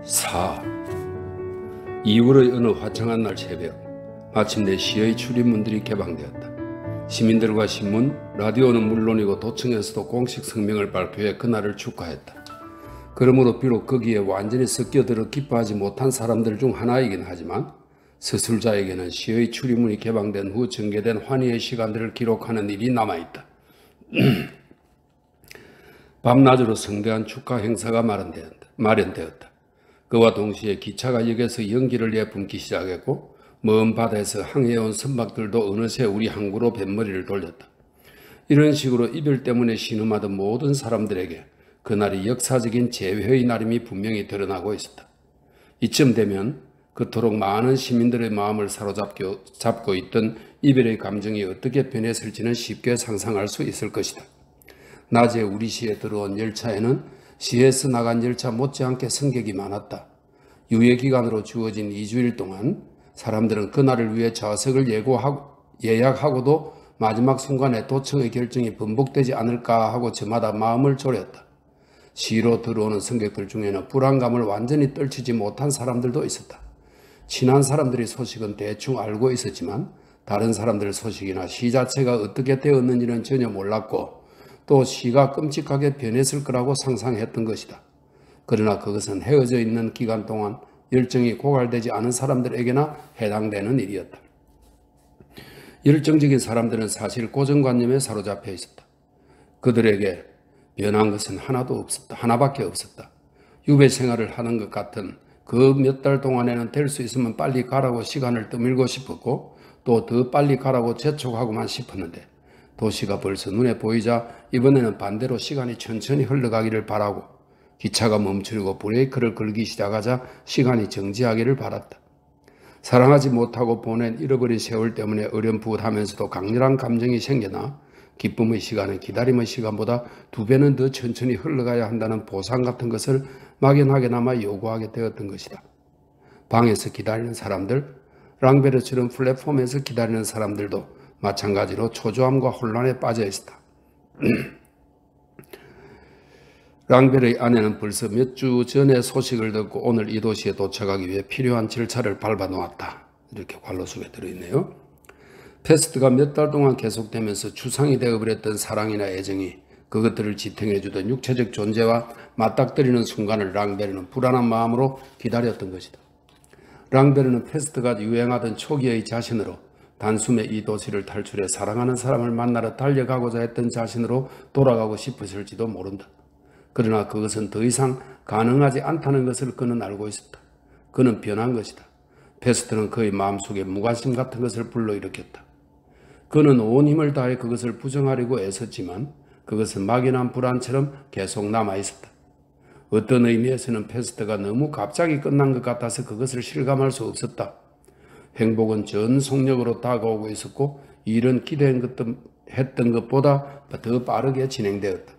4. 2월의 어느 화창한 날 새벽, 마침내 시의 출입문들이 개방되었다. 시민들과 신문, 라디오는 물론이고 도청에서도 공식 성명을 발표해 그날을 축하했다. 그러므로 비록 거기에 완전히 섞여들어 기뻐하지 못한 사람들 중 하나이긴 하지만 서술자에게는 시의 출입문이 개방된 후 전개된 환희의 시간들을 기록하는 일이 남아있다. 밤낮으로 성대한 축하 행사가 마련되었다. 그와 동시에 기차가 역에서 연기를 내뿜기 시작했고 먼 바다에서 항해해온 선박들도 어느새 우리 항구로 뱃머리를 돌렸다. 이런 식으로 이별 때문에 신음하던 모든 사람들에게 그날이 역사적인 재회의 날임이 분명히 드러나고 있었다. 이쯤 되면 그토록 많은 시민들의 마음을 사로잡고 있던 이별의 감정이 어떻게 변했을지는 쉽게 상상할 수 있을 것이다. 낮에 우리 시에 들어온 열차에는 시에서 나간 열차 못지않게 승객이 많았다. 유예기간으로 주어진 2주일 동안 사람들은 그날을 위해 좌석을 예약하고도 마지막 순간에 도청의 결정이 번복되지 않을까 하고 저마다 마음을 졸였다. 시로 들어오는 승객들 중에는 불안감을 완전히 떨치지 못한 사람들도 있었다. 친한 사람들의 소식은 대충 알고 있었지만 다른 사람들 소식이나 시 자체가 어떻게 되었는지는 전혀 몰랐고 또 시가 끔찍하게 변했을 거라고 상상했던 것이다. 그러나 그것은 헤어져 있는 기간 동안 열정이 고갈되지 않은 사람들에게나 해당되는 일이었다. 열정적인 사람들은 사실 고정관념에 사로잡혀 있었다. 그들에게 변한 것은 하나밖에 없었다. 유배 생활을 하는 것 같은 그 몇 달 동안에는 될 수 있으면 빨리 가라고 시간을 떠밀고 싶었고 또 더 빨리 가라고 재촉하고만 싶었는데 도시가 벌써 눈에 보이자 이번에는 반대로 시간이 천천히 흘러가기를 바라고 기차가 멈추려고 브레이크를 걸기 시작하자 시간이 정지하기를 바랐다. 사랑하지 못하고 보낸 잃어버린 세월 때문에 어렴풋하면서도 강렬한 감정이 생겨나 기쁨의 시간은 기다림의 시간보다 2배는 더 천천히 흘러가야 한다는 보상 같은 것을 막연하게나마 요구하게 되었던 것이다. 방에서 기다리는 사람들, 랑베르처럼 플랫폼에서 기다리는 사람들도 마찬가지로 초조함과 혼란에 빠져 있었다. 랑벨의 아내는 벌써 몇 주 전에 소식을 듣고 오늘 이 도시에 도착하기 위해 필요한 절차를 밟아놓았다. 이렇게 관로속에 들어있네요. 페스트가 몇 달 동안 계속되면서 추상이 되어버렸던 사랑이나 애정이 그것들을 지탱해주던 육체적 존재와 맞닥뜨리는 순간을 랑베르는 불안한 마음으로 기다렸던 것이다. 랑베르는 페스트가 유행하던 초기의 자신으로 단숨에 이 도시를 탈출해 사랑하는 사람을 만나러 달려가고자 했던 자신으로 돌아가고 싶었을지도 모른다. 그러나 그것은 더 이상 가능하지 않다는 것을 그는 알고 있었다. 그는 변한 것이다. 페스트는 그의 마음속에 무관심 같은 것을 불러일으켰다. 그는 온 힘을 다해 그것을 부정하려고 애썼지만 그것은 막연한 불안처럼 계속 남아있었다. 어떤 의미에서는 페스트가 너무 갑자기 끝난 것 같아서 그것을 실감할 수 없었다. 행복은 전 속력으로 다가오고 있었고 일은 기대했던 것보다 더 빠르게 진행되었다.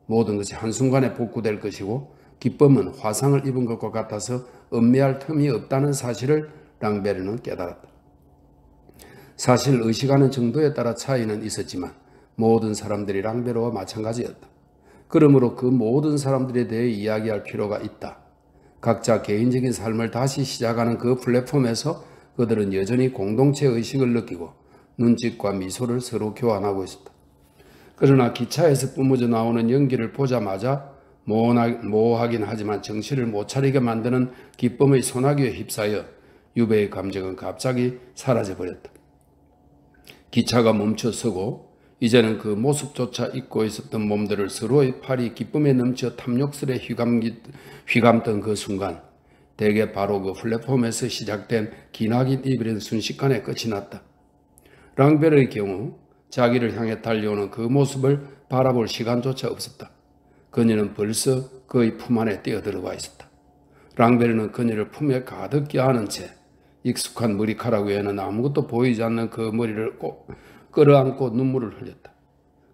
모든 것이 한순간에 복구될 것이고 기쁨은 화상을 입은 것과 같아서 얽매할 틈이 없다는 사실을 랑베르는 깨달았다. 사실 의식하는 정도에 따라 차이는 있었지만 모든 사람들이 랑베르와 마찬가지였다. 그러므로 그 모든 사람들에 대해 이야기할 필요가 있다. 각자 개인적인 삶을 다시 시작하는 그 플랫폼에서 그들은 여전히 공동체 의식을 느끼고 눈짓과 미소를 서로 교환하고 있었다. 그러나 기차에서 뿜어져 나오는 연기를 보자마자 모호하긴 하지만 정신을 못 차리게 만드는 기쁨의 소나기에 휩싸여 유배의 감정은 갑자기 사라져버렸다. 기차가 멈춰서고 이제는 그 모습조차 잊고 있었던 몸들을 서로의 팔이 기쁨에 넘쳐 탐욕스레 휘감던 그 순간 대개 바로 그 플랫폼에서 시작된 기나긴 이별은 순식간에 끝이 났다. 랑베르의 경우 자기를 향해 달려오는 그 모습을 바라볼 시간조차 없었다. 그녀는 벌써 그의 품 안에 뛰어들어와 있었다. 랑베르는 그녀를 품에 가득 껴안은 채 익숙한 머리카락 외에는 아무것도 보이지 않는 그 머리를 꼭 끌어안고 눈물을 흘렸다.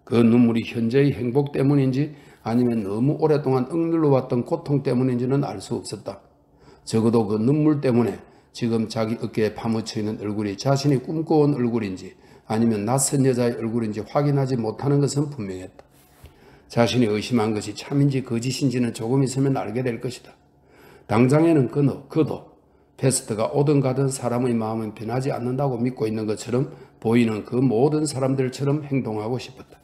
그 눈물이 현재의 행복 때문인지 아니면 너무 오랫동안 억눌러왔던 고통 때문인지는 알 수 없었다. 적어도 그 눈물 때문에 지금 자기 어깨에 파묻혀 있는 얼굴이 자신이 꿈꿔온 얼굴인지 아니면 낯선 여자의 얼굴인지 확인하지 못하는 것은 분명했다. 자신이 의심한 것이 참인지 거짓인지는 조금 있으면 알게 될 것이다. 당장에는 그도 패스트가 오든 가든 사람의 마음은 변하지 않는다고 믿고 있는 것처럼 보이는 그 모든 사람들처럼 행동하고 싶었다.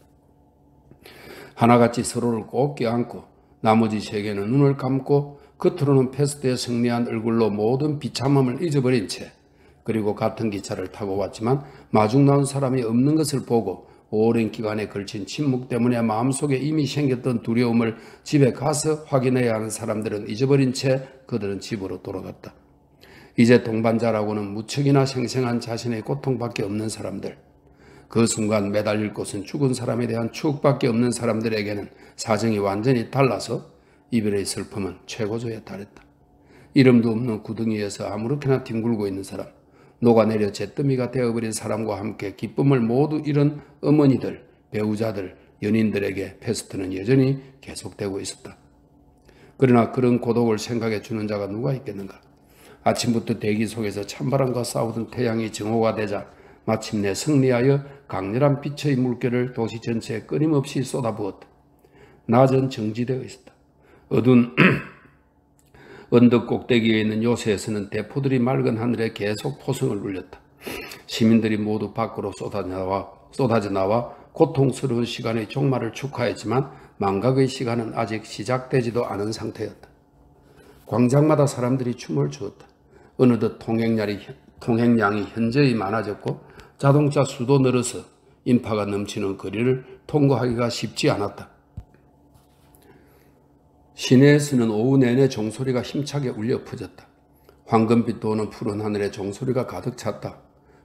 하나같이 서로를 꼭 껴안고 나머지 세계는 눈을 감고 겉으로는 패스트에 승리한 얼굴로 모든 비참함을 잊어버린 채 그리고 같은 기차를 타고 왔지만 마중 나온 사람이 없는 것을 보고 오랜 기간에 걸친 침묵 때문에 마음속에 이미 생겼던 두려움을 집에 가서 확인해야 하는 사람들은 잊어버린 채 그들은 집으로 돌아갔다. 이제 동반자라고는 무척이나 생생한 자신의 고통밖에 없는 사람들. 그 순간 매달릴 곳은 죽은 사람에 대한 추억밖에 없는 사람들에게는 사정이 완전히 달라서 이별의 슬픔은 최고조에 달했다. 이름도 없는 구덩이에서 아무렇게나 뒹굴고 있는 사람, 녹아내려 잿더미가 되어버린 사람과 함께 기쁨을 모두 잃은 어머니들, 배우자들, 연인들에게 패스트는 여전히 계속되고 있었다. 그러나 그런 고독을 생각해 주는 자가 누가 있겠는가? 아침부터 대기 속에서 찬바람과 싸우던 태양이 정오가 되자 마침내 승리하여 강렬한 빛의 물결을 도시 전체에 끊임없이 쏟아부었다. 낮은 정지되어 있었다. 어두운 언덕 꼭대기에 있는 요새에서는 대포들이 맑은 하늘에 계속 포성을 울렸다. 시민들이 모두 밖으로 쏟아져 나와 고통스러운 시간의 종말을 축하했지만 망각의 시간은 아직 시작되지도 않은 상태였다. 광장마다 사람들이 춤을 추었다. 어느덧 통행량이 현저히 많아졌고 자동차 수도 늘어서 인파가 넘치는 거리를 통과하기가 쉽지 않았다. 시내에서는 오후 내내 종소리가 힘차게 울려 퍼졌다. 황금빛 도는 푸른 하늘에 종소리가 가득 찼다.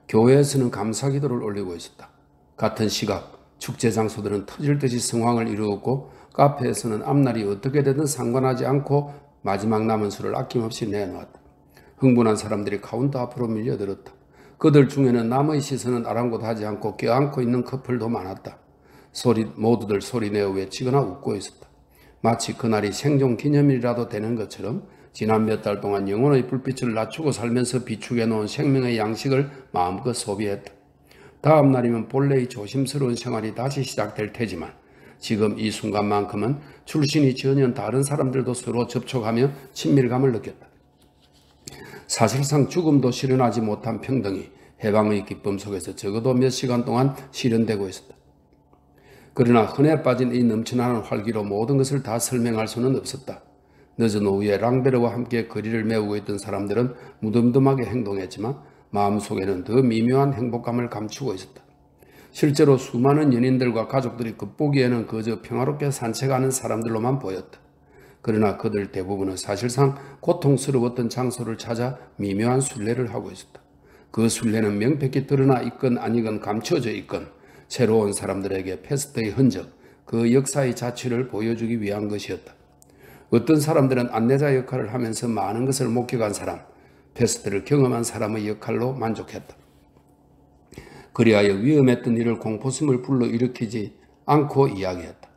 교회에서는 감사기도를 올리고 있었다. 같은 시각 축제 장소들은 터질 듯이 성황을 이루었고 카페에서는 앞날이 어떻게 되든 상관하지 않고 마지막 남은 술을 아낌없이 내놓았다. 흥분한 사람들이 카운터 앞으로 밀려들었다. 그들 중에는 남의 시선은 아랑곳하지 않고 껴안고 있는 커플도 많았다. 모두들 소리내어 외치거나 웃고 있었다. 마치 그날이 생존 기념일이라도 되는 것처럼 지난 몇 달 동안 영혼의 불빛을 낮추고 살면서 비축해 놓은 생명의 양식을 마음껏 소비했다. 다음 날이면 본래의 조심스러운 생활이 다시 시작될 테지만 지금 이 순간만큼은 출신이 전혀 다른 사람들도 서로 접촉하며 친밀감을 느꼈다. 사실상 죽음도 실현하지 못한 평등이 해방의 기쁨 속에서 적어도 몇 시간 동안 실현되고 있었다. 그러나 흔해 빠진 이 넘쳐나는 활기로 모든 것을 다 설명할 수는 없었다. 늦은 오후에 랑베르와 함께 거리를 메우고 있던 사람들은 무덤덤하게 행동했지만 마음속에는 더 미묘한 행복감을 감추고 있었다. 실제로 수많은 연인들과 가족들이 겉보기에는 그저 평화롭게 산책하는 사람들로만 보였다. 그러나 그들 대부분은 사실상 고통스러웠던 장소를 찾아 미묘한 순례를 하고 있었다. 그 순례는 명백히 드러나 있건 아니건 감춰져 있건 새로운 사람들에게 패스트의 흔적, 그 역사의 자취를 보여주기 위한 것이었다. 어떤 사람들은 안내자 역할을 하면서 많은 것을 목격한 사람, 패스트를 경험한 사람의 역할로 만족했다. 그리하여 위험했던 일을 공포심을 불러일으키지 않고 이야기했다.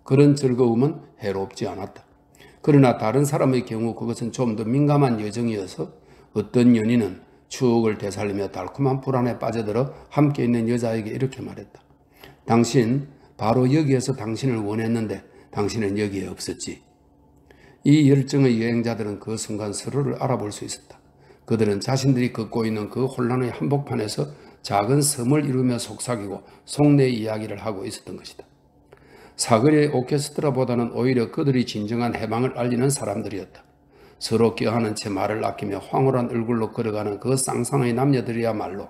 그런 즐거움은 해롭지 않았다. 그러나 다른 사람의 경우 그것은 좀 더 민감한 여정이어서 어떤 연인은 추억을 되살리며 달콤한 불안에 빠져들어 함께 있는 여자에게 이렇게 말했다. 당신 바로 여기에서 당신을 원했는데 당신은 여기에 없었지. 이 열정의 여행자들은 그 순간 서로를 알아볼 수 있었다. 그들은 자신들이 걷고 있는 그 혼란의 한복판에서 작은 섬을 이루며 속삭이고 속내 이야기를 하고 있었던 것이다. 사거리의 오케스트라보다는 오히려 그들이 진정한 해방을 알리는 사람들이었다. 서로 껴안은 채 말을 아끼며 황홀한 얼굴로 걸어가는 그 쌍쌍의 남녀들이야말로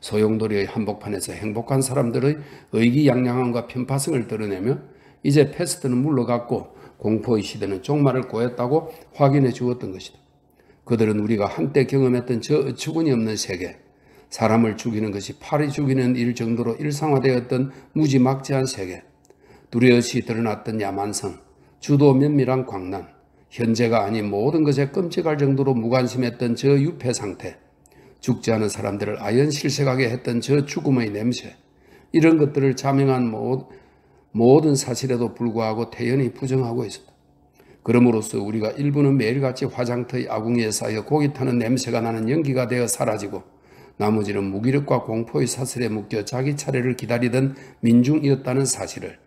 소용돌이의 한복판에서 행복한 사람들의 의기양양함과 편파성을 드러내며 이제 패스트는 물러갔고 공포의 시대는 종말을 꼬였다고 확인해 주었던 것이다. 그들은 우리가 한때 경험했던 저 어처구니 없는 세계, 사람을 죽이는 것이 팔이 죽이는 일 정도로 일상화되었던 무지막지한 세계, 두려워시 드러났던 야만성, 주도 면밀한 광란, 현재가 아닌 모든 것에 끔찍할 정도로 무관심했던 저 유폐 상태, 죽지 않은 사람들을 아연실색하게 했던 저 죽음의 냄새, 이런 것들을 자명한 모든 사실에도 불구하고 태연히 부정하고 있었다. 그럼으로써 우리가 일부는 매일같이 화장터의 아궁이에 쌓여 고기 타는 냄새가 나는 연기가 되어 사라지고 나머지는 무기력과 공포의 사슬에 묶여 자기 차례를 기다리던 민중이었다는 사실을,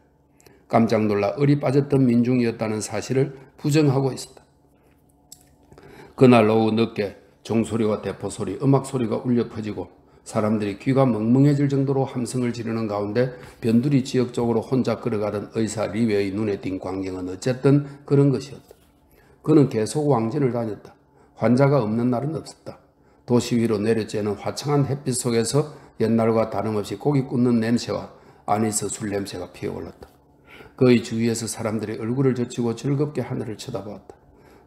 깜짝 놀라 얼이 빠졌던 민중이었다는 사실을 부정하고 있었다. 그날 오후 늦게 종소리와 대포소리, 음악소리가 울려 퍼지고 사람들이 귀가 멍멍해질 정도로 함성을 지르는 가운데 변두리 지역 쪽으로 혼자 걸어가던 의사 리웨의 눈에 띈 광경은 어쨌든 그런 것이었다. 그는 계속 왕진을 다녔다. 환자가 없는 날은 없었다. 도시 위로 내려쬐는 화창한 햇빛 속에서 옛날과 다름없이 고기 굽는 냄새와 아니스 술 냄새가 피어올랐다. 그의 주위에서 사람들이 얼굴을 젖히고 즐겁게 하늘을 쳐다보았다.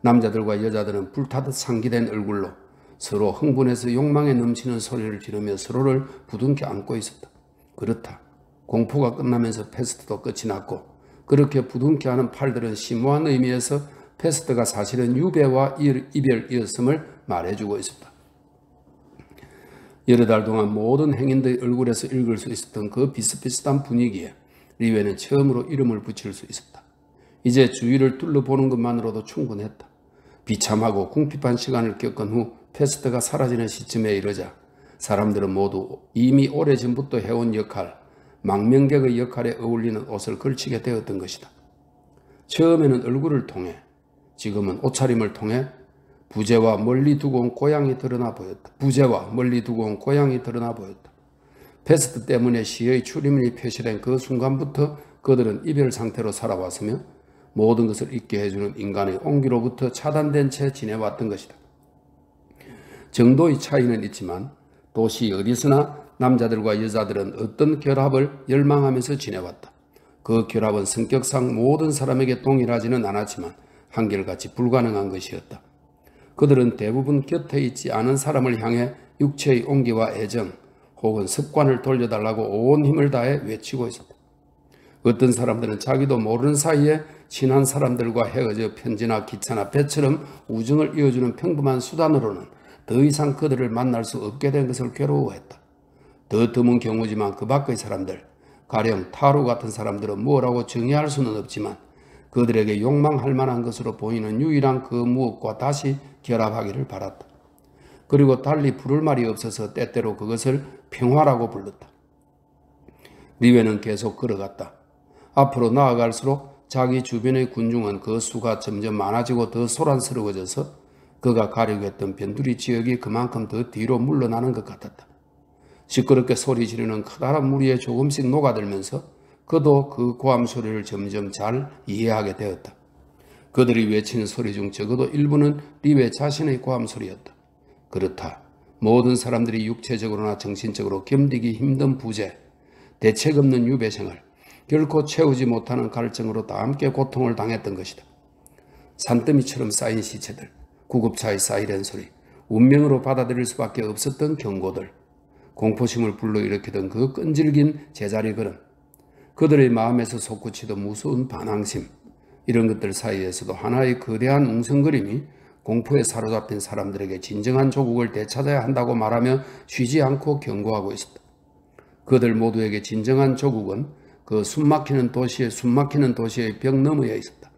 남자들과 여자들은 불타듯 상기된 얼굴로 서로 흥분해서 욕망에 넘치는 소리를 지르며 서로를 부둥켜 안고 있었다. 그렇다. 공포가 끝나면서 패스트도 끝이 났고 그렇게 부둥켜 하는 팔들은 심오한 의미에서 패스트가 사실은 유배와 이별이었음을 말해주고 있었다. 여러 달 동안 모든 행인들의 얼굴에서 읽을 수 있었던 그 비슷비슷한 분위기에 리웨는 처음으로 이름을 붙일 수 있었다. 이제 주위를 둘러보는 것만으로도 충분했다. 비참하고 궁핍한 시간을 겪은 후 패스트가 사라지는 시점에 이르자 사람들은 모두 이미 오래전부터 해온 역할, 망명객의 역할에 어울리는 옷을 걸치게 되었던 것이다. 처음에는 얼굴을 통해, 지금은 옷차림을 통해 부재와 멀리 두고 온 고향이 드러나 보였다. 패스트 때문에 시의 출입문이 표시된 그 순간부터 그들은 이별 상태로 살아왔으며 모든 것을 잊게 해주는 인간의 온기로부터 차단된 채 지내왔던 것이다. 정도의 차이는 있지만 도시 어디서나 남자들과 여자들은 어떤 결합을 열망하면서 지내왔다. 그 결합은 성격상 모든 사람에게 동일하지는 않았지만 한결같이 불가능한 것이었다. 그들은 대부분 곁에 있지 않은 사람을 향해 육체의 온기와 애정 혹은 습관을 돌려달라고 온 힘을 다해 외치고 있었다. 어떤 사람들은 자기도 모르는 사이에 친한 사람들과 헤어져 편지나 기차나 배처럼 우정을 이어주는 평범한 수단으로는 더 이상 그들을 만날 수 없게 된 것을 괴로워했다. 더 드문 경우지만 그 밖의 사람들, 가령 타로 같은 사람들은 뭐라고 정의할 수는 없지만 그들에게 욕망할 만한 것으로 보이는 유일한 그 무엇과 다시 결합하기를 바랐다. 그리고 달리 부를 말이 없어서 때때로 그것을 평화라고 불렀다. 리웨는 계속 걸어갔다. 앞으로 나아갈수록 자기 주변의 군중은 그 수가 점점 많아지고 더 소란스러워져서 그가 가려고 했던 변두리 지역이 그만큼 더 뒤로 물러나는 것 같았다. 시끄럽게 소리 지르는 커다란 무리에 조금씩 녹아들면서 그도 그 고함 소리를 점점 잘 이해하게 되었다. 그들이 외치는 소리 중 적어도 일부는 리웨 자신의 고함 소리였다. 그렇다. 모든 사람들이 육체적으로나 정신적으로 견디기 힘든 부재, 대책 없는 유배생활, 결코 채우지 못하는 갈증으로 다 함께 고통을 당했던 것이다. 산더미처럼 쌓인 시체들, 구급차의 사이렌 소리, 운명으로 받아들일 수밖에 없었던 경고들, 공포심을 불러일으키던 그 끈질긴 제자리 걸음, 그들의 마음에서 솟구치던 무서운 반항심, 이런 것들 사이에서도 하나의 거대한 웅성거림이 공포에 사로잡힌 사람들에게 진정한 조국을 되찾아야 한다고 말하며 쉬지 않고 경고하고 있었다. 그들 모두에게 진정한 조국은 그 숨막히는 도시의 벽 너머에 있었다.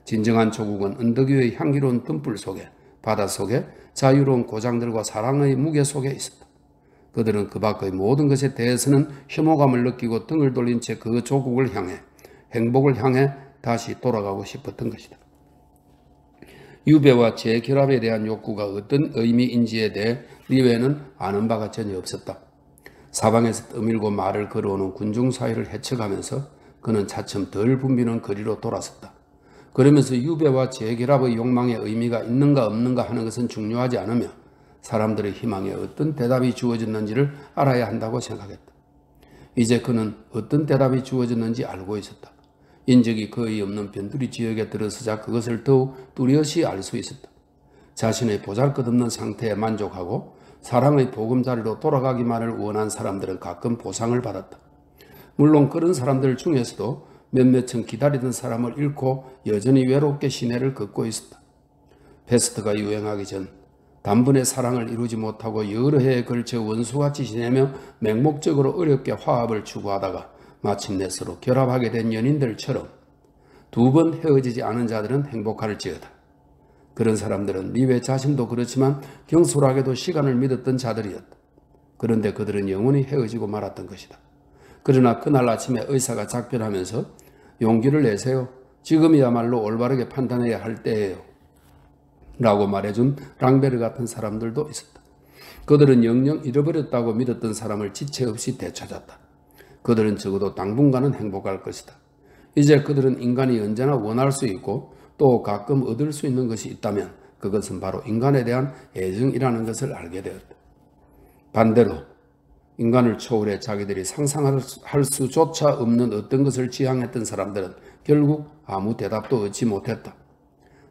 진정한 조국은 언덕 위의 향기로운 등불 속에, 바다 속에, 자유로운 고장들과 사랑의 무게 속에 있었다. 그들은 그 밖의 모든 것에 대해서는 혐오감을 느끼고 등을 돌린 채 그 조국을 향해, 행복을 향해 다시 돌아가고 싶었던 것이다. 유배와 재결합에 대한 욕구가 어떤 의미인지에 대해 리웨는 아는 바가 전혀 없었다. 사방에서 떠밀고 말을 걸어오는 군중 사이를 헤쳐가면서 그는 차츰 덜 붐비는 거리로 돌아섰다. 그러면서 유배와 재결합의 욕망에 의미가 있는가 없는가 하는 것은 중요하지 않으며 사람들의 희망에 어떤 대답이 주어졌는지를 알아야 한다고 생각했다. 이제 그는 어떤 대답이 주어졌는지 알고 있었다. 인적이 거의 없는 변두리 지역에 들어서자 그것을 더욱 뚜렷이 알 수 있었다. 자신의 보잘것없는 상태에 만족하고 사랑의 보금자리로 돌아가기만을 원한 사람들은 가끔 보상을 받았다. 물론 그런 사람들 중에서도 몇몇은 기다리던 사람을 잃고 여전히 외롭게 시내를 걷고 있었다. 패스트가 유행하기 전 단번에 사랑을 이루지 못하고 여러 해에 걸쳐 원수같이 지내며 맹목적으로 어렵게 화합을 추구하다가 마침내 서로 결합하게 된 연인들처럼 두 번 헤어지지 않은 자들은 행복할지어다. 그런 사람들은 리웨 자신도 그렇지만 경솔하게도 시간을 믿었던 자들이었다. 그런데 그들은 영원히 헤어지고 말았던 것이다. 그러나 그날 아침에 의사가 작별하면서 용기를 내세요. 지금이야말로 올바르게 판단해야 할 때예요. 라고 말해준 랑베르 같은 사람들도 있었다. 그들은 영영 잃어버렸다고 믿었던 사람을 지체 없이 되찾았다. 그들은 적어도 당분간은 행복할 것이다. 이제 그들은 인간이 언제나 원할 수 있고 또 가끔 얻을 수 있는 것이 있다면 그것은 바로 인간에 대한 애정이라는 것을 알게 되었다. 반대로 인간을 초월해 자기들이 상상할 수조차 없는 어떤 것을 지향했던 사람들은 결국 아무 대답도 얻지 못했다.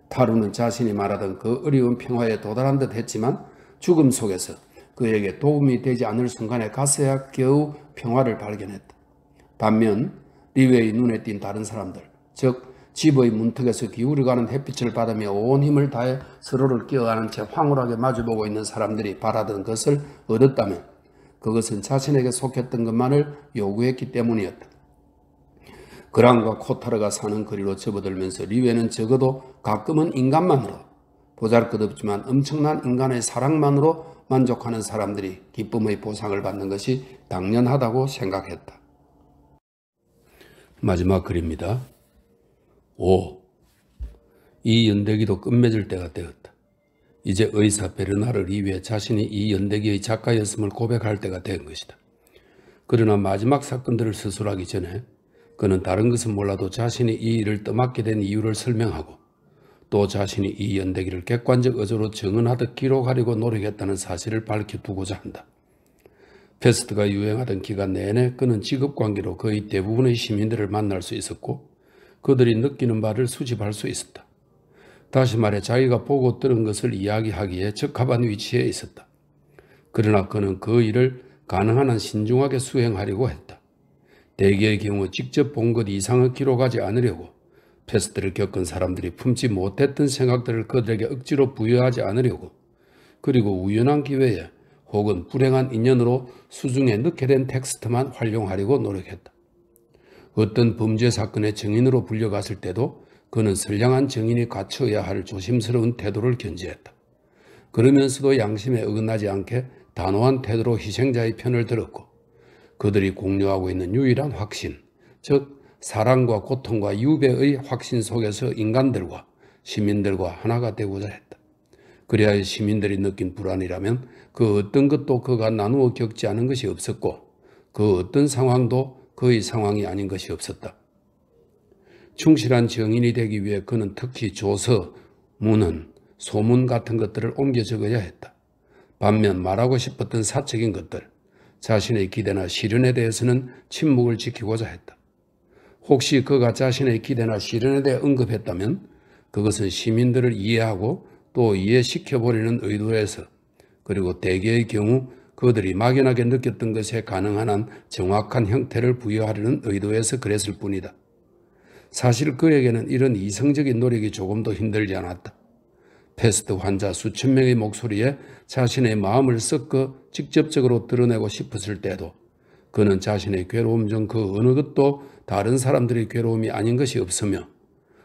타루는 자신이 말하던 그 어려운 평화에 도달한 듯 했지만 죽음 속에서 그에게 도움이 되지 않을 순간에 가서야 겨우 평화를 발견했다. 반면 리웨의 눈에 띈 다른 사람들, 즉 집의 문턱에서 기울어가는 햇빛을 받으며 온 힘을 다해 서로를 끼어가는 채 황홀하게 마주보고 있는 사람들이 바라던 것을 얻었다면 그것은 자신에게 속했던 것만을 요구했기 때문이었다. 그랑과 코타르가 사는 거리로 접어들면서 리웨는 적어도 가끔은 인간만으로, 보잘것없지만 엄청난 인간의 사랑만으로 만족하는 사람들이 기쁨의 보상을 받는 것이 당연하다고 생각했다. 마지막 글입니다. 5. 이 연대기도 끝맺을 때가 되었다. 이제 의사 베르나르 리웨 자신이 이 연대기의 작가였음을 고백할 때가 된 것이다. 그러나 마지막 사건들을 서술하기 전에 그는 다른 것은 몰라도 자신이 이 일을 떠맡게 된 이유를 설명하고 또 자신이 이 연대기를 객관적 어조로 정언하듯 기록하려고 노력했다는 사실을 밝혀두고자 한다. 패스트가 유행하던 기간 내내 그는 직업관계로 거의 대부분의 시민들을 만날 수 있었고 그들이 느끼는 바를 수집할 수 있었다. 다시 말해 자기가 보고 들은 것을 이야기하기에 적합한 위치에 있었다. 그러나 그는 그 일을 가능한 한 신중하게 수행하려고 했다. 대개의 경우 직접 본 것 이상을 기록하지 않으려고 패스트를 겪은 사람들이 품지 못했던 생각들을 그들에게 억지로 부여하지 않으려고 그리고 우연한 기회에 혹은 불행한 인연으로 수중에 넣게 된 텍스트만 활용하려고 노력했다. 어떤 범죄 사건의 증인으로 불려갔을 때도 그는 선량한 증인이 갖춰야 할 조심스러운 태도를 견지했다. 그러면서도 양심에 어긋나지 않게 단호한 태도로 희생자의 편을 들었고 그들이 공유하고 있는 유일한 확신, 즉 사랑과 고통과 유배의 확신 속에서 인간들과 시민들과 하나가 되고자 했다. 그래야 시민들이 느낀 불안이라면 그 어떤 것도 그가 나누어 겪지 않은 것이 없었고 그 어떤 상황도 그의 상황이 아닌 것이 없었다. 충실한 정인이 되기 위해 그는 특히 조서, 문헌, 소문 같은 것들을 옮겨 적어야 했다. 반면 말하고 싶었던 사적인 것들, 자신의 기대나 시련에 대해서는 침묵을 지키고자 했다. 혹시 그가 자신의 기대나 시련에 대해 언급했다면 그것은 시민들을 이해하고 또 이해시켜보려는 의도에서 그리고 대개의 경우 그들이 막연하게 느꼈던 것에 가능한 한 정확한 형태를 부여하려는 의도에서 그랬을 뿐이다. 사실 그에게는 이런 이성적인 노력이 조금도 힘들지 않았다. 패스트 환자 수천 명의 목소리에 자신의 마음을 섞어 직접적으로 드러내고 싶었을 때도 그는 자신의 괴로움 중 그 어느 것도 다른 사람들의 괴로움이 아닌 것이 없으며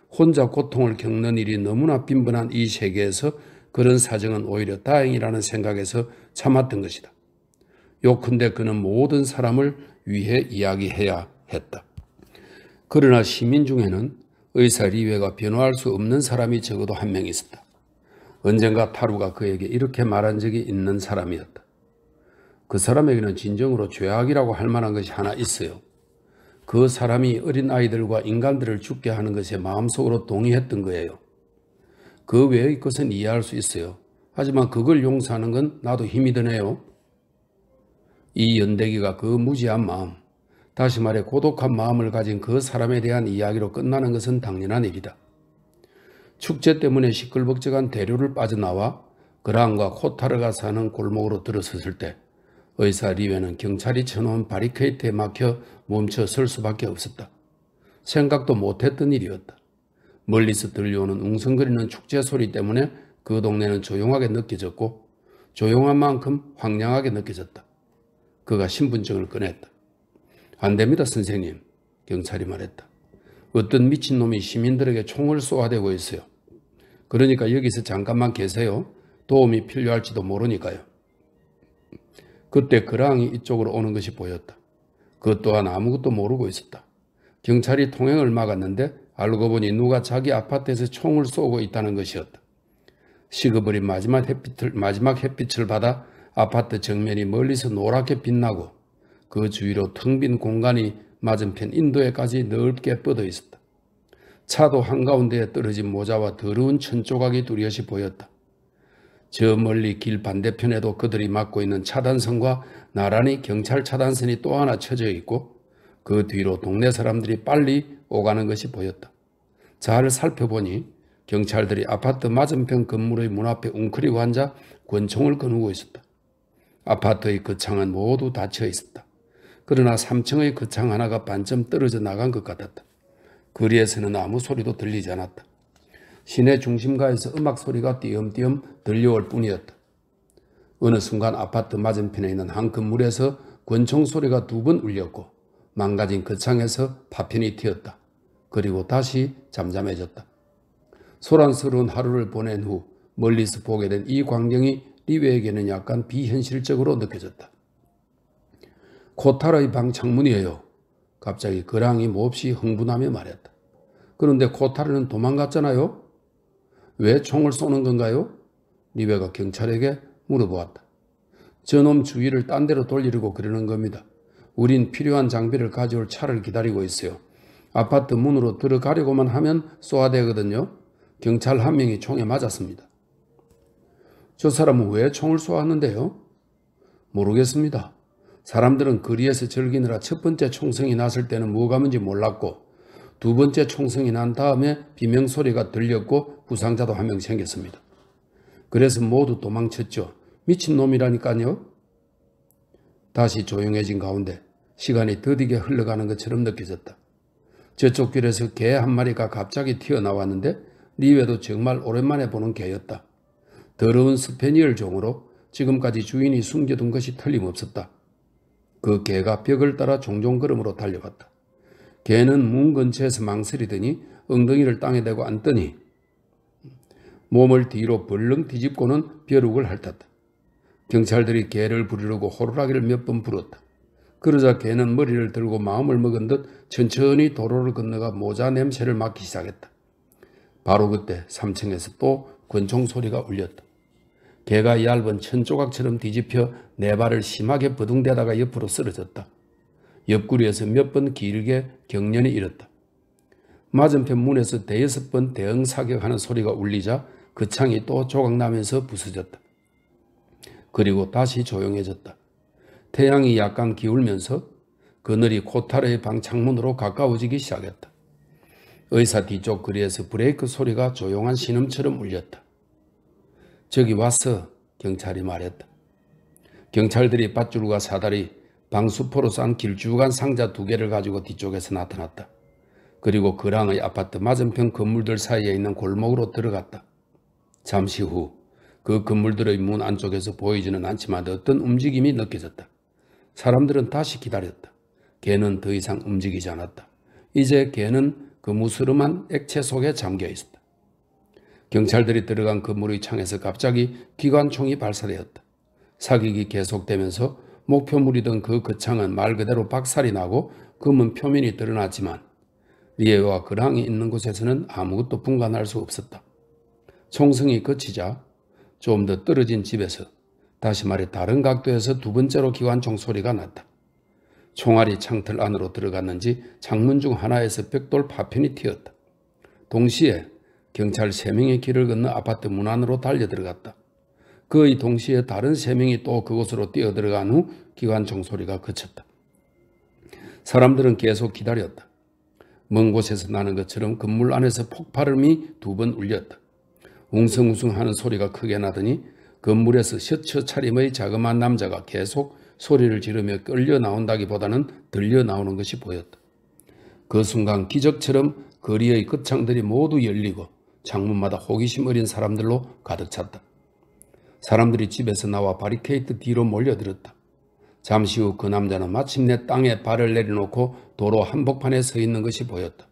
혼자 고통을 겪는 일이 너무나 빈번한 이 세계에서 그런 사정은 오히려 다행이라는 생각에서 참았던 것이다. 요컨대 그는 모든 사람을 위해 이야기해야 했다. 그러나 시민 중에는 의사 리웨가 변호할 수 없는 사람이 적어도 한 명 있었다. 언젠가 타루가 그에게 이렇게 말한 적이 있는 사람이었다. 그 사람에게는 진정으로 죄악이라고 할 만한 것이 하나 있어요. 그 사람이 어린 아이들과 인간들을 죽게 하는 것에 마음속으로 동의했던 거예요. 그 외의 것은 이해할 수 있어요. 하지만 그걸 용서하는 건 나도 힘이 드네요. 이 연대기가 그 무지한 마음, 다시 말해 고독한 마음을 가진 그 사람에 대한 이야기로 끝나는 것은 당연한 일이다. 축제 때문에 시끌벅적한 대로를 빠져나와 그랑과 코타르가 사는 골목으로 들어섰을 때 의사 리웨는 경찰이 쳐놓은 바리케이트에 막혀 멈춰 설 수밖에 없었다. 생각도 못했던 일이었다. 멀리서 들려오는 웅성거리는 축제 소리 때문에 그 동네는 조용하게 느껴졌고 조용한 만큼 황량하게 느껴졌다. 그가 신분증을 꺼냈다. 안 됩니다, 선생님. 경찰이 말했다. 어떤 미친놈이 시민들에게 총을 쏘아대고 있어요. 그러니까 여기서 잠깐만 계세요. 도움이 필요할지도 모르니까요. 그때 그랑이 이쪽으로 오는 것이 보였다. 그것 또한 아무것도 모르고 있었다. 경찰이 통행을 막았는데 알고 보니 누가 자기 아파트에서 총을 쏘고 있다는 것이었다. 식어버린 마지막 햇빛을 받아 아파트 정면이 멀리서 노랗게 빛나고 그 주위로 텅 빈 공간이 맞은편 인도에까지 넓게 뻗어 있었다. 차도 한가운데에 떨어진 모자와 더러운 천조각이 뚜렷이 보였다. 저 멀리 길 반대편에도 그들이 맡고 있는 차단선과 나란히 경찰 차단선이 또 하나 쳐져 있고 그 뒤로 동네 사람들이 빨리 오가는 것이 보였다. 잘 살펴보니 경찰들이 아파트 맞은편 건물의 문 앞에 웅크리고 앉아 권총을 겨누고 있었다. 아파트의 거창은 모두 닫혀 있었다. 그러나 3층의 거창 하나가 반쯤 떨어져 나간 것 같았다. 거리에서는 아무 소리도 들리지 않았다. 시내 중심가에서 음악 소리가 띄엄띄엄 들려올 뿐이었다. 어느 순간 아파트 맞은편에 있는 한 건물에서 권총 소리가 2번 울렸고 망가진 거창에서 파편이 튀었다. 그리고 다시 잠잠해졌다. 소란스러운 하루를 보낸 후 멀리서 보게 된 이 광경이 리베에게는 약간 비현실적으로 느껴졌다. 코탈의 방 창문이에요. 갑자기 그랑이 몹시 흥분하며 말했다. 그런데 코탈은 도망갔잖아요. 왜 총을 쏘는 건가요? 리베가 경찰에게 물어보았다. 저놈 주위를 딴 데로 돌리려고 그러는 겁니다. 우린 필요한 장비를 가져올 차를 기다리고 있어요. 아파트 문으로 들어가려고만 하면 쏘아야 되거든요. 경찰 한 명이 총에 맞았습니다. 저 사람은 왜 총을 쏘았는데요? 모르겠습니다. 사람들은 거리에서 즐기느라 첫 번째 총성이 났을 때는 뭐가 뭔지 몰랐고 2번째 총성이 난 다음에 비명소리가 들렸고 부상자도 한 명 생겼습니다. 그래서 모두 도망쳤죠. 미친놈이라니까요. 다시 조용해진 가운데 시간이 더디게 흘러가는 것처럼 느껴졌다. 저쪽 길에서 개 한 마리가 갑자기 튀어나왔는데 리웨도 정말 오랜만에 보는 개였다. 더러운 스페니얼 종으로 지금까지 주인이 숨겨둔 것이 틀림없었다. 그 개가 벽을 따라 종종 걸음으로 달려갔다. 개는 문 근처에서 망설이더니 엉덩이를 땅에 대고 앉더니 몸을 뒤로 벌렁 뒤집고는 벼룩을 핥았다. 경찰들이 개를 부르려고 호루라기를 몇 번 불었다. 그러자 개는 머리를 들고 마음을 먹은 듯 천천히 도로를 건너가 모자 냄새를 맡기 시작했다. 바로 그때 3층에서 또 권총 소리가 울렸다. 개가 얇은 천조각처럼 뒤집혀 네 발을 심하게 버둥대다가 옆으로 쓰러졌다. 옆구리에서 몇 번 길게 경련이 일었다. 맞은편 문에서 5번 대응 사격하는 소리가 울리자 그 창이 또 조각나면서 부서졌다. 그리고 다시 조용해졌다. 태양이 약간 기울면서 그늘이 코타르의 방 창문으로 가까워지기 시작했다. 의사 뒤쪽 거리에서 브레이크 소리가 조용한 신음처럼 울렸다. 저기 왔어, 경찰이 말했다. 경찰들이 밧줄과 사다리, 방수포로 싼 길쭉한 상자 2개를 가지고 뒤쪽에서 나타났다. 그리고 그랑의 아파트 맞은편 건물들 사이에 있는 골목으로 들어갔다. 잠시 후 그 건물들의 문 안쪽에서 보이지는 않지만 어떤 움직임이 느껴졌다. 사람들은 다시 기다렸다. 개는 더 이상 움직이지 않았다. 이제 개는 그 무스름한 액체 속에 잠겨 있었다. 경찰들이 들어간 건물의 창에서 갑자기 기관총이 발사되었다. 사격이 계속되면서 목표물이던 그 거창은 말 그대로 박살이 나고 검은 표면이 드러났지만 리에와 그랑이 있는 곳에서는 아무것도 분간할 수 없었다. 총성이 그치자 좀 더 떨어진 집에서, 다시 말해 다른 각도에서 2번째로 기관총 소리가 났다. 총알이 창틀 안으로 들어갔는지 창문 중 하나에서 벽돌 파편이 튀었다. 동시에 경찰 3명이 길을 건너 아파트 문 안으로 달려들어갔다. 거의 동시에 다른 3명이 또 그곳으로 뛰어들어간 후 기관총 소리가 그쳤다. 사람들은 계속 기다렸다. 먼 곳에서 나는 것처럼 건물 안에서 폭발음이 2번 울렸다. 웅성웅성하는 소리가 크게 나더니 건물에서 셔츠 차림의 자그마한 남자가 계속 소리를 지르며 끌려 나온다기보다는 들려 나오는 것이 보였다. 그 순간 기적처럼 거리의 끝창들이 모두 열리고 창문마다 호기심 어린 사람들로 가득 찼다. 사람들이 집에서 나와 바리케이트 뒤로 몰려들었다. 잠시 후 그 남자는 마침내 땅에 발을 내려놓고 도로 한복판에 서 있는 것이 보였다.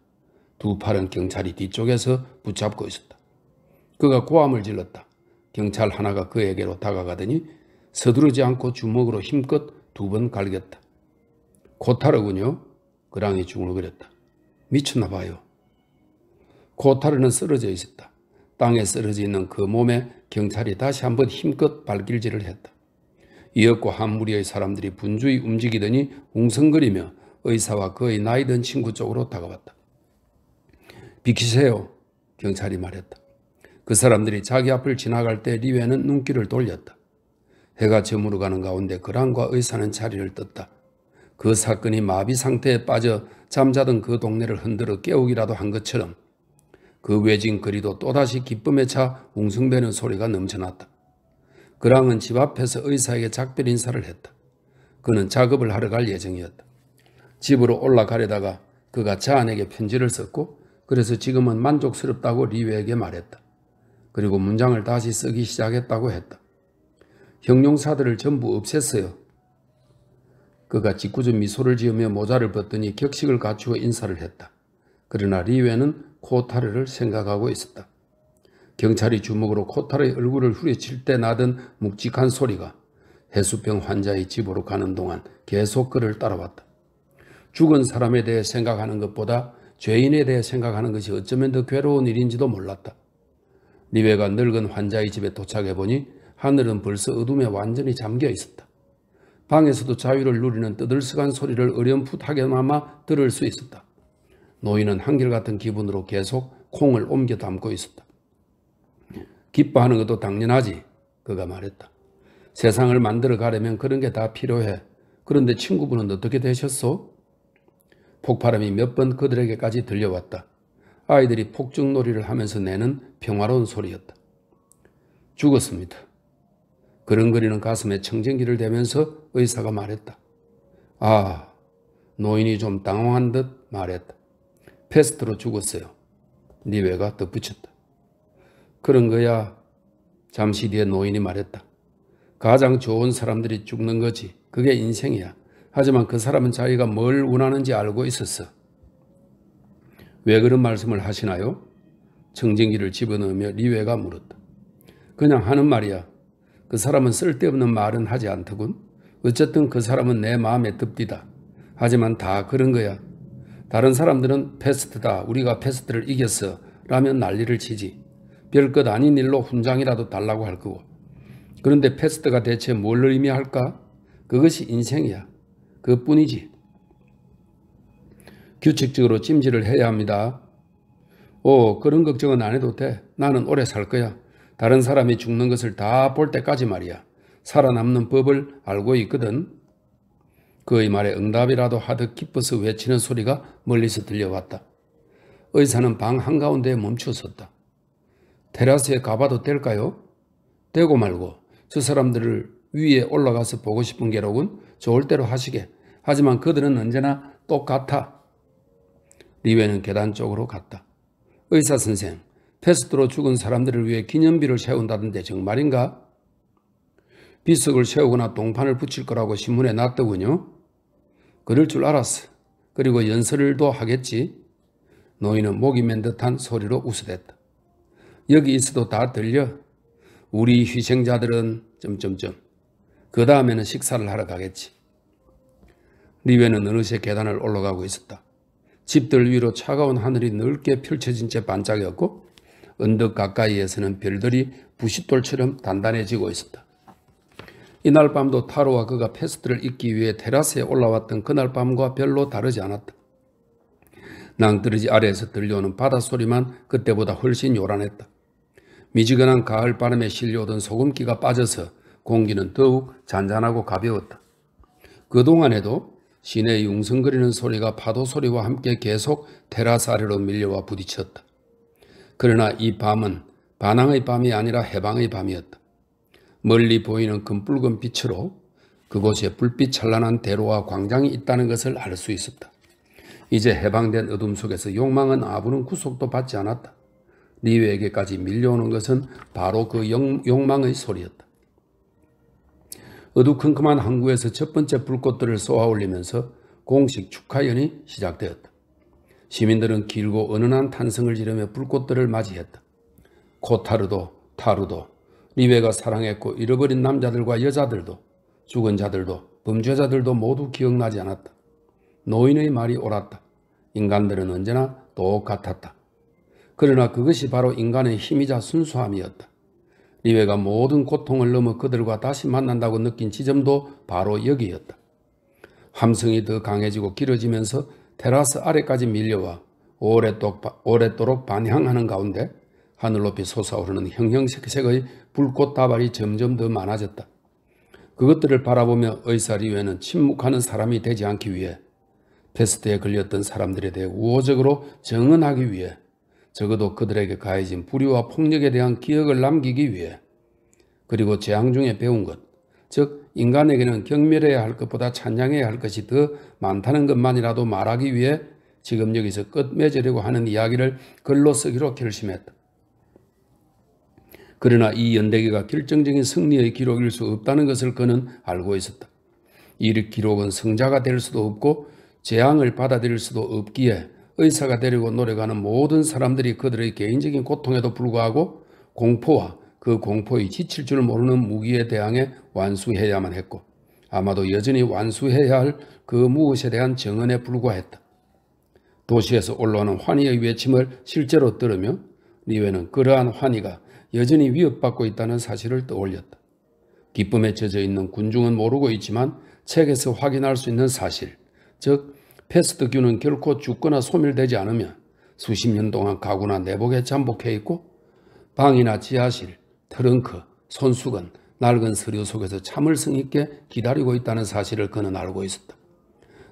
2 팔은 경찰이 뒤쪽에서 붙잡고 있었다. 그가 고함을 질렀다. 경찰 하나가 그에게로 다가가더니 서두르지 않고 주먹으로 힘껏 2번 갈겼다. 코타르군요. 그랑이 중얼거렸다. 미쳤나 봐요. 코타르는 쓰러져 있었다. 땅에 쓰러져 있는 그 몸에 경찰이 다시 한번 힘껏 발길질을 했다. 이윽고 한 무리의 사람들이 분주히 움직이더니 웅성거리며 의사와 그의 나이든 친구 쪽으로 다가왔다. 비키세요. 경찰이 말했다. 그 사람들이 자기 앞을 지나갈 때 리웨는 눈길을 돌렸다. 해가 저물어가는 가운데 그랑과 의사는 자리를 떴다. 그 사건이 마비 상태에 빠져 잠자던 그 동네를 흔들어 깨우기라도 한 것처럼 그 외진 거리도 또다시 기쁨에 차 웅성대는 소리가 넘쳐났다. 그랑은 집 앞에서 의사에게 작별 인사를 했다. 그는 작업을 하러 갈 예정이었다. 집으로 올라가려다가 그가 자안에게 편지를 썼고 그래서 지금은 만족스럽다고 리웨에게 말했다. 그리고 문장을 다시 쓰기 시작했다고 했다. 형용사들을 전부 없앴어요. 그가 짓궂은 미소를 지으며 모자를 벗더니 격식을 갖추어 인사를 했다. 그러나 리웨는 코타르를 생각하고 있었다. 경찰이 주먹으로 코타르의 얼굴을 후려칠 때 나던 묵직한 소리가 해수병 환자의 집으로 가는 동안 계속 그를 따라왔다. 죽은 사람에 대해 생각하는 것보다 죄인에 대해 생각하는 것이 어쩌면 더 괴로운 일인지도 몰랐다. 리웨가 늙은 환자의 집에 도착해보니 하늘은 벌써 어둠에 완전히 잠겨 있었다. 방에서도 자유를 누리는 떠들썩한 소리를 어렴풋하게나마 들을 수 있었다. 노인은 한결같은 기분으로 계속 콩을 옮겨 담고 있었다. 기뻐하는 것도 당연하지, 그가 말했다. 세상을 만들어 가려면 그런 게 다 필요해. 그런데 친구분은 어떻게 되셨소? 폭발음이 몇 번 그들에게까지 들려왔다. 아이들이 폭죽놀이를 하면서 내는 평화로운 소리였다. 죽었습니다. 그릉거리는 가슴에 청진기를 대면서 의사가 말했다. 아, 노인이 좀 당황한 듯 말했다. 패스트로 죽었어요. 리웨가 덧붙였다. 그런 거야. 잠시 뒤에 노인이 말했다. 가장 좋은 사람들이 죽는 거지. 그게 인생이야. 하지만 그 사람은 자기가 뭘 원하는지 알고 있었어. 왜 그런 말씀을 하시나요? 청진기를 집어넣으며 리웨가 물었다. 그냥 하는 말이야. 그 사람은 쓸데없는 말은 하지 않더군. 어쨌든 그 사람은 내 마음에 듭디다. 하지만 다 그런 거야. 다른 사람들은 패스트다. 우리가 패스트를 이겼어. 라면 난리를 치지. 별것 아닌 일로 훈장이라도 달라고 할 거고. 그런데 패스트가 대체 뭘 의미할까? 그것이 인생이야. 그뿐이지. 규칙적으로 찜질을 해야 합니다. 그런 걱정은 안 해도 돼. 나는 오래 살 거야. 다른 사람이 죽는 것을 다 볼 때까지 말이야. 살아남는 법을 알고 있거든. 그의 말에 응답이라도 하듯 기뻐서 외치는 소리가 멀리서 들려왔다. 의사는 방 한가운데에 멈추었다. 테라스에 가봐도 될까요? 되고 말고 저 사람들을 위에 올라가서 보고 싶은 게로군. 좋을 대로 하시게. 하지만 그들은 언제나 똑같아. 리웨는 계단 쪽으로 갔다. 의사 선생, 패스트로 죽은 사람들을 위해 기념비를 세운다던데 정말인가? 비석을 세우거나 동판을 붙일 거라고 신문에 났더군요. 그럴 줄 알았어. 그리고 연설도 하겠지. 노인은 목이 맨 듯한 소리로 웃어댔다. 여기 있어도 다 들려. 우리 희생자들은... 그 다음에는 식사를 하러 가겠지. 리웨는 어느새 계단을 올라가고 있었다. 집들 위로 차가운 하늘이 넓게 펼쳐진 채 반짝였고 언덕 가까이에서는 별들이 부싯돌처럼 단단해지고 있었다. 이날 밤도 타로와 그가 패스트를 잇기 위해 테라스에 올라왔던 그날 밤과 별로 다르지 않았다. 낭떠러지 아래에서 들려오는 바닷소리만 그때보다 훨씬 요란했다. 미지근한 가을 바람에 실려오던 소금기가 빠져서 공기는 더욱 잔잔하고 가벼웠다. 그동안에도 시내의 웅성거리는 소리가 파도 소리와 함께 계속 테라스 아래로 밀려와 부딪혔다. 그러나 이 밤은 반항의 밤이 아니라 해방의 밤이었다. 멀리 보이는 금붉은 빛으로 그곳에 불빛 찬란한 대로와 광장이 있다는 것을 알 수 있었다. 이제 해방된 어둠 속에서 욕망은 아무런 구속도 받지 않았다. 리웨에게까지 밀려오는 것은 바로 그 욕망의 소리였다. 어두컴컴한 항구에서 첫 번째 불꽃들을 쏘아올리면서 공식 축하연이 시작되었다. 시민들은 길고 은은한 탄성을 지르며 불꽃들을 맞이했다. 코타르도 타루도 리웨가 사랑했고 잃어버린 남자들과 여자들도 죽은 자들도 범죄자들도 모두 기억나지 않았다. 노인의 말이 옳았다. 인간들은 언제나 똑같았다. 그러나 그것이 바로 인간의 힘이자 순수함이었다. 리웨가 모든 고통을 넘어 그들과 다시 만난다고 느낀 지점도 바로 여기였다. 함성이 더 강해지고 길어지면서 테라스 아래까지 밀려와 오랫도록 반향하는 가운데 하늘 높이 솟아오르는 형형색색의 불꽃다발이 점점 더 많아졌다. 그것들을 바라보며 의사 리웨는 침묵하는 사람이 되지 않기 위해 패스트에 걸렸던 사람들에 대해 우호적으로 정언하기 위해 적어도 그들에게 가해진 불의와 폭력에 대한 기억을 남기기 위해 그리고 재앙 중에 배운 것, 즉 인간에게는 경멸해야 할 것보다 찬양해야 할 것이 더 많다는 것만이라도 말하기 위해 지금 여기서 끝맺으려고 하는 이야기를 글로 쓰기로 결심했다. 그러나 이 연대기가 결정적인 승리의 기록일 수 없다는 것을 그는 알고 있었다. 이 기록은 성자가 될 수도 없고 재앙을 받아들일 수도 없기에 의사가 되려고 노력하는 모든 사람들이 그들의 개인적인 고통에도 불구하고 공포와 그 공포에 지칠 줄 모르는 무기에 대항해 완수해야만 했고 아마도 여전히 완수해야 할 그 무엇에 대한 정언에 불과했다. 도시에서 올라오는 환희의 외침을 실제로 들으며 리웨는 그러한 환희가 여전히 위협받고 있다는 사실을 떠올렸다. 기쁨에 젖어 있는 군중은 모르고 있지만 책에서 확인할 수 있는 사실, 즉 패스트균은 결코 죽거나 소멸되지 않으며 수십 년 동안 가구나 내복에 잠복해 있고 방이나 지하실, 트렁크, 손수건, 낡은 서류 속에서 참을성 있게 기다리고 있다는 사실을 그는 알고 있었다.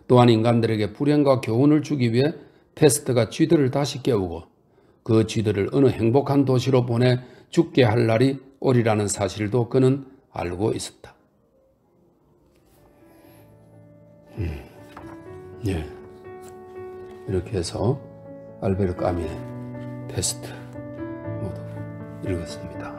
또한 인간들에게 불행과 교훈을 주기 위해 패스트가 쥐들을 다시 깨우고 그 쥐들을 어느 행복한 도시로 보내 죽게 할 날이 오리라는 사실도 그는 알고 있었다. 예. 이렇게 해서 알베르 까미의 패스트 모두 읽었습니다.